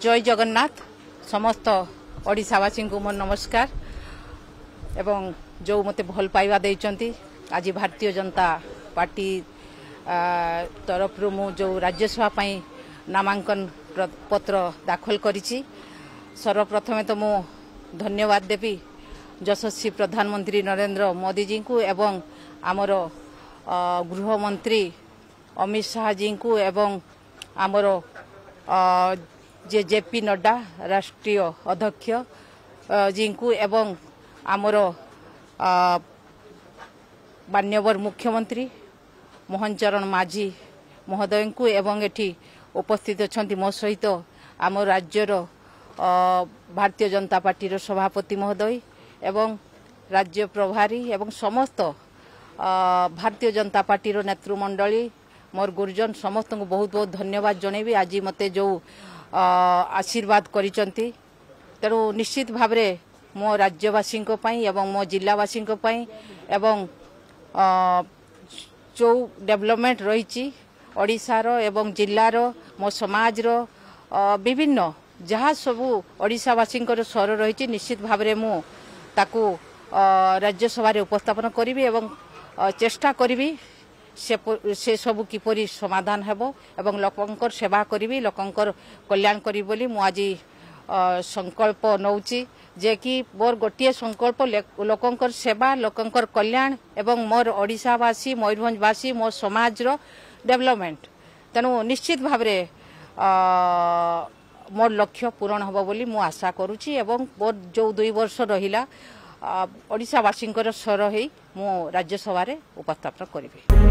जय जगन्नाथ समस्त ओडिशावासी को मोर नमस्कार एवं जो मते भल पाइबा देइचंती आज भारतीय जनता पार्टी तरफ मु जो राज्यसभा पाई नामांकन पत्र दाखल करिछि। सर्वप्रथम तो मु धन्यवाद देवी यशस्वी प्रधानमंत्री नरेंद्र मोदी जी को एवं आमर गृहमंत्री अमित शाह जी को एवं आमर जेपी नड्डा राष्ट्रीय अध्यक्ष जी को एवं आमर मान्यवर मुख्यमंत्री मोहन चरण माझी महोदय को एवं एठी उपस्थित अच्छा मो सहित आम राज्यर भारतीय जनता पार्टी सभापति महोदय एवं राज्य प्रभारी एवं समस्त भारतीय जनता पार्टी नेतृमंडली मोर गुरुजन समस्त को बहुत बहुत धन्यवाद जनइबी आज मते जो आशीर्वाद करिसंती। तेणु निश्चित भाव मो राज्यवासी एवं मो जिलावासी एवं जो डेवलपमेंट रही ओडिशार एवं जिलार मो समाज विभिन्न जहाँ सबू ओडिशावासी स्वर रही निश्चित भाव मु ताकू राज्यसभा उपस्थापन करी एवं चेष्टा करी से सबू किपरि समाधान हेबो एवं लोकंकर सेवा करी लोकंकर कल्याण करी बोली मु आज संकल्प नौची जे कि मोर गोटे संकल्प लोकंकर सेवा लोकंकर कल्याण एवं मोर ओडिशावासी मयूरभंजवासी मो समाज डेवलपमेंट। तेणु निश्चित भाव मोर लक्ष्य पूरण होबो बोली मु आशा करूची एवं मोर जो 2 वर्ष रहिला ओडिशावासी स्वर ही मु राज्यसभा उपस्थापन करी।